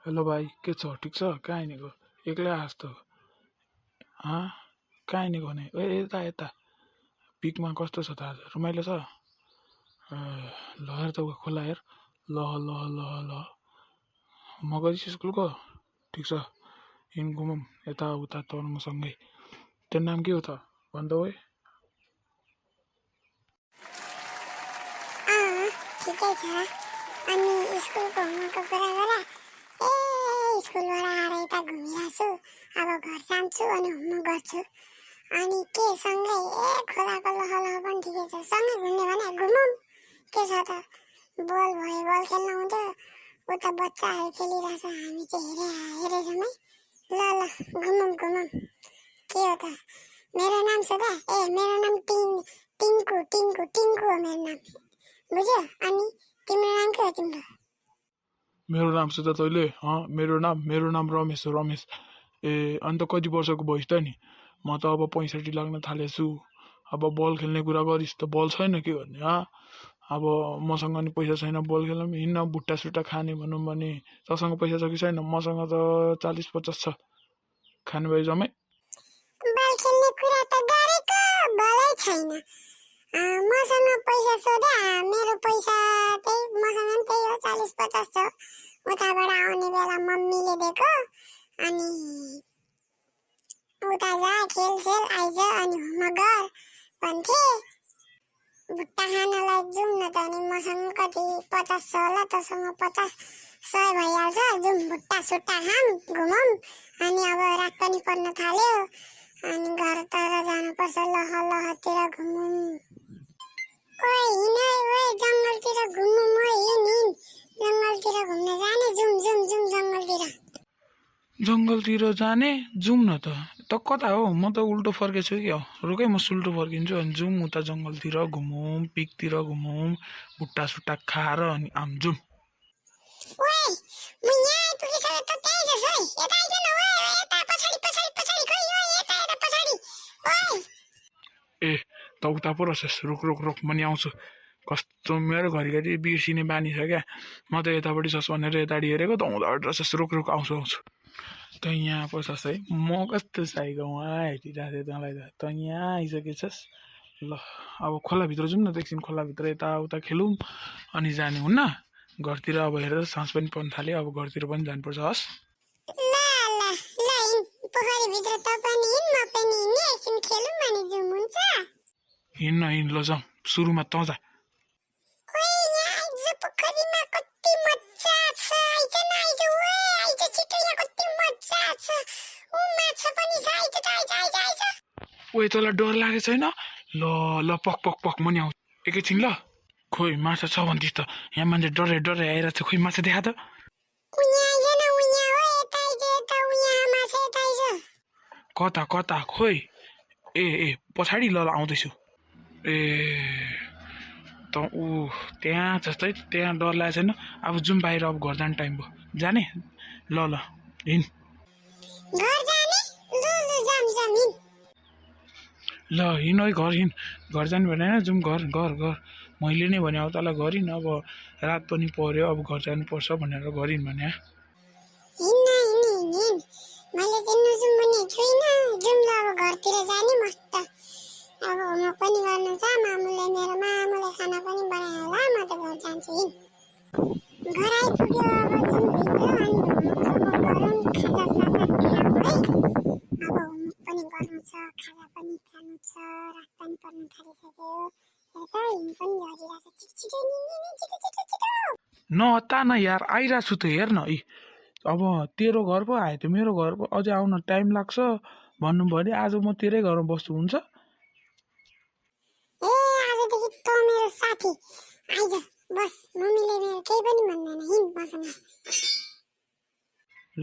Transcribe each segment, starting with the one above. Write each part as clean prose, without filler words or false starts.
hello भाइ के छ ठिक छ कहाँ हिँडेको एक्लै आएस् त कहाँ हिँडेको भने यता यता पिकमा कस्तो छ त आज रमाइलो छ ल हेर त खोला हेर ल ल ल ल म गइस् स्कुलको ठिक छ हिँड घुमौँ यता उता तँ मसँगै तेरो नाम के हो त भन् त ओए ठिकै छ अनि स्कुलको होमवर्कको कुरा गर स्कुलबाट आएर यता घुमिरहेको छु अब घर जान्छु अनि होमवर्क गर्छु अनि के सँगै खोलाको लहलह पनि ठिकै छ सँगै घुम्ने भने घुमौँ के छ त बल भयो बल खेल्न आउँथ्यो उता बच्चाहरू खेलिरहेछ हामी चाहिँ हेरेछौँ है ल घुमौँ के हो त मेरो नाम सुधा मेरो नाम टिङ्कु टिङ्कु टिङ्कु हो मेरो नाम बुझ्यो अनि तिम्रो नाम के हो तिम्रो मेरो नाम सुधा तैँले मेरो नाम रमेश हो रमेश अन्त कति वर्षको भइस् त नि म त अब 65 लाग्न थालेछु अब बल खेल्ने कुरा गरिस् त बल छैन के गर्ने अब मसँग नि पैसा छैन बल खेल्न हिँड्न भुट्टा सुट्टा खाने भनौँ भने तँसँग पैसा छ कि छैन मसँग त 40-50 छ खाने भए जम्मै बल खेल्ने कुरा त गरेको बलै छैन मसँग पैसा सोधा मेरो पैसा त्यही मसँग नि त्यही हो 40-50 छ उताबाट आउने बेला मम्मीले दिएको अनि उता जा खेल आइज अनि होमवर्क गर भन्थे भुट्टा खानलाई जाउँ न त अनि मसँग कति 50 छ होला तँसँग 50-100 भइहाल्छ जाउँ भुट्टा सुट्टा खाऊँ घुमौँ अनि अब रात पनि पर्न थाल्यो अनि घरतिर जानुपर्छ लहतिर घुमौँ ओए हिँड ओए जङ्गलतिर घुमौँ ओए हिँड जङ्गलतिर घुम्न जाने जाउँ जङ्गलतिर जाने जाउँ न त कता हो म त उल्टो फर्केछु कि रुकै म सुल्टो फर्किन्छु अनि जाउँ उता जङ्गलतिर घुमौँ पिकतिर घुमौँ भुट्टा सुट्टा खाएर अनि जाउँ ओए म यहाँ आइपुगिसके त त्यही जस ओए यता आइज न ओए यता पछाडि खोइ ओए यता पछाडि ओए ए त उता पो रहेछस् रुक म नि आउँछु कस्तो मेरो घरिघरि बिर्सिने बानी छ क्या म त यतापट्टि छस् भनेर यतापट्टि हेरेको त उतापट्टि रहेछस् रुक आउँछु त यहाँ पो छस् है म कस्तो साइको उहाँ हेरिरहेको थिएँ तँलाई त यहाँ आइसकेछस् ल अब खोलाभित्र जाउँ न त एकछिन खोलाभित्र यताउता खेलौँ अनि जाने हुन्न घरतिर अब हेरेर साँझ पनि पर्न थाल्यो अब घरतिर पनि जानुपर्छ हस् पोखरीभित्र त पनि हिँड म पनि हिँड्ने एकछिन खेलौँ अनि जाउँ हुन्छ हिँड्न ल जाउँ सुरुमा तँ जा ओए यहाँ आइज पोखरीमा कति मजा छ आइज ओए आइज छिटो यहाँ कति मजा छ ऊ माछा पनि छ आइज ओए तँलाई डर लागेको छैन ल पक म नि आउँछु एकैछिन ल खोइ माछा छ भन्थिस् त यहाँ मान्छे डरे आइरहेको छ खोइ माछा देखा त कता खोइ ए पछाडि ल आउँदैछु ए त त्यहाँ जस्तै त्यहाँ डर लागेको छैन अब जाउँ बाहिर अब घर जाने टाइम भयो जाने ल हिँड ल हिँड है घर जाने भने होइन जाउँ घर मैले नै भने अब तँलाई घर हिँड अब रात पनि पर्यो अब घर जानुपर्छ भनेर घर हिँड भने मैले चिन्नु जाउँ भने छुइनँ जाउँ ल अब घरतिर जाने मस्त अब होमवर्क पनि गर्नु छ मेरो मामुले खाना पनि बनायो होला म त घर जान्छु घर आइपुग्यो अब जाउँ भित्र अनि होमवर्क पनि गर्नु छ खाजा पनि खानु छ रात पनि पर्न थालिसक्यो यता हिँड पनि झरिरहेछ छिटो नहत्ता न यार आइरहेको छु त हेर न अब तेरो घर पो आयो त मेरो घर पो अझै आउन टाइम लाग्छ भन्नु भने आज म तेरै घरमा बस्छु हुन्छ आजदेखि त मेरो साथी आइज बस मम्मीले मेरो केही पनि भन्दैन हिँड मसँग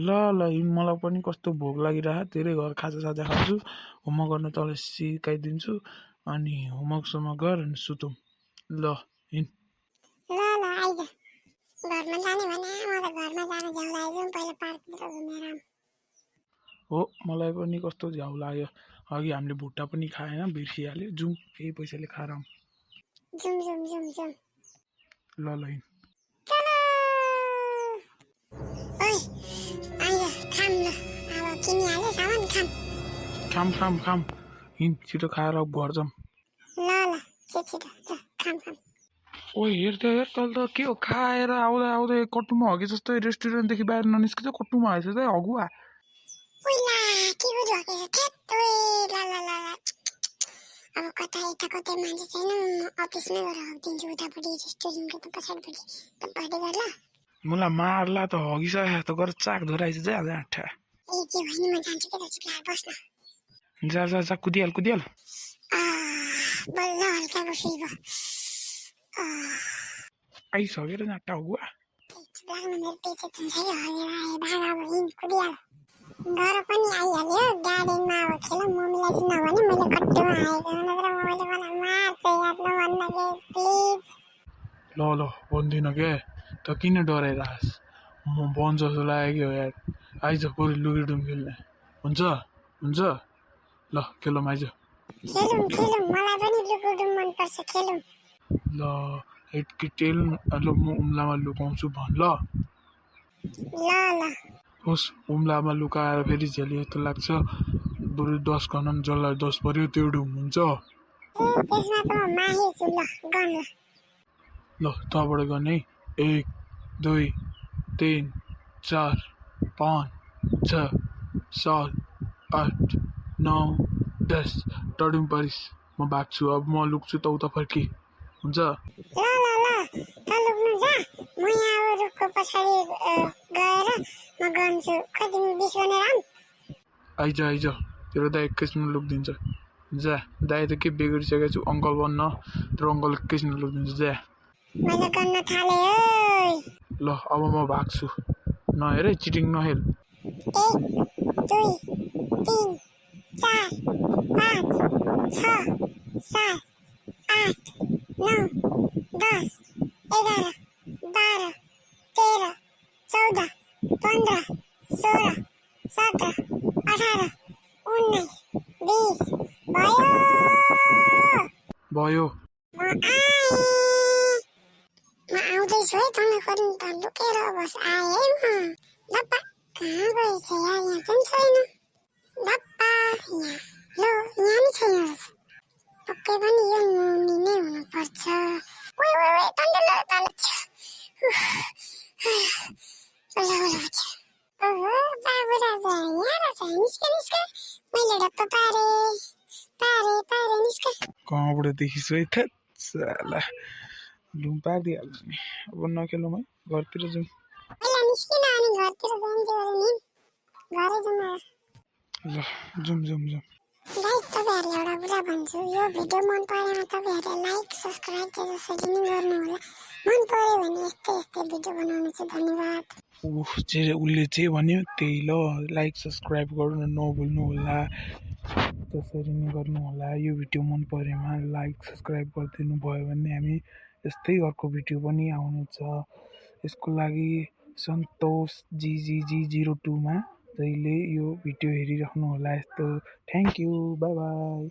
ल हिँड मलाई पनि कस्तो भोक लागिरह तेरै घर खाजा खान्छु होमवर्क गर्न तँलाई सिकाइदिन्छु अनि होमवर्कसम्म गर अनि सुतौँ ल हिँड ल आइज घरमा जाने भने म त घरमा जान झ्याउ लाग्यो पहिला पार्कतिर घुमेर हो मलाई पनि कस्तो झ्याउ लाग्यो अघि हामीले भुट्टा पनि खाएन बिर्सिहाल्यो जाउँ केही पैसाले खाएर जाउँ ल हिँड ओइ खाम खाम खाम हिँड छिटो खाएर घर जाऊँ ल ल छिटो ल खाम खाम ओ हेर तल त के हो खाएर आउँदा आउँदै कट्टुमा हगे जस्तो रेस्टुरेन्टदेखि बाहिर ननिस्किँदै कट्टुमा आएछ त हगुवा उइला के गरी हकेछ थेत ओइ ल ल ल ल अब कता यता कतै मान्छे छैन म अफिसमै गएर हगिदिन्छु उतापट्टि रेस्टुरेन्टको त पछाडिपट्टि त बाँधी गर ल मलाई मार्ला त हगिसक्यो त गरेर चाक धराइछ जा आँठा ए जे भयो नि म जान्छु के त चिप्लाएर बस्न जा जा जा कुदिहाल कुदिहाल बल्ल हल्काको फ्री भयो आइसकेर आँटा हगुवा लाग्नु मेरो पेचे हुन्छ कि हगेर आए भाग अब हिँड कुदिहाल डर पनि आइहाल्यो गार्डनमा अब खेल मम्मीलाई चाहिँ नभने मैले कट्टुमा आएको नत्र मैले मलाई मार्छ याद नभन्न के प्लिज ल ल भन्दिनँ क्या त किन डराइरहेस् म बन जस्तो लाग्यो कि हो यार आइज बरु लुगिडुम खेल्ने हुन्छ हुन्छ ल खेलौँ आइज खेलौँ मलाई पनि लुकुडुम मनपर्छ खेलौँ ल हेटकी टेल ल म उम्लामा लुकाउँछु भन ल ल ल होस् उम्लामा लुकाएर फेरि झेली जस्तो लाग्छ बरु 10 गणन जसलाई 10 पऱ्यो त्यो डुम हुन्छ ए त्यसमा त म माहिर छु ल गन ल तँबाट गर्ने है 1 2 3 4 5 6 7 8 9 10 टडुम परिस् म भाग्छु अब म लुक्छु त उता फर्की हुन्छ ल त लुक्नु जा म यहाँ अब रुखको पछाडि गएर म गन्छु खै तिमी 20 गनेर आऊ आइज आइज तेरो दाइ एकैछिनमा लुकिदिन्छ जा दाइ त के बिग्रिसकेको छु अङ्कल भन्न तर अङ्कल एकैछिनमा लुकिदिन्छ जा मैले गन्न थाले ओइ ल अब म भाग्छु नहेर है चिटिङ नहेर 1 2 3 4 5 6 7 8 9 10 11 12 13 14 15 16 17 18 19 20 भयो भयो म आउँदैछु है तँलाई पनि त लुकेर बस आएँ है म लप्पा कहाँ गएछ यार यहाँ पनि छैन लप्पा यहाँ ल यहाँ नि छैन रहेछ पक्कै पनि यो मुनि नै हुनुपर्छ ओइ ओइ ओइ तन्ले ल ओहो बाबु राजा यहाँ रहेछ निस्क मैले ढप्प पारे निस्क कहाँबाट देखिस् है थेत साला लुम पारिदिइहाल्छ नि अब नखेलौँ है घरतिर जाउँ पहिला निस्किन अनि घरतिर जान्छु अरे नि घरै जाउँ ल जाउँ जाउँ जाउँ गाइस तपाईहरुलाई एउटा कुरा भन्छु यो भिडियो मन परेमा तपाईहरुले लाइक सब्स्क्राइब चाहिँ जसरी नै गर्नु होला मन पर्यो भने यस्तै भिडियो बनाउनु चाहिँ धन्यवाद उफ उसले चाहिँ भन्यो त्यही ल लाइक सब्सक्राइब गर्नु नभुल्नु होला त्यसरी नै गर्नु होला यो भिडियो मन परेमा लाइक सब्सक्राइब गरिदिनु भयो भने हामी यस्तै अर्को भिडियो पनि आउनेछ यसको लागि सन्तोष GGG02 मा जहिले यो भिडियो हेरिराख्नु होला यस्तो थ्याङ्क यू बाई बाई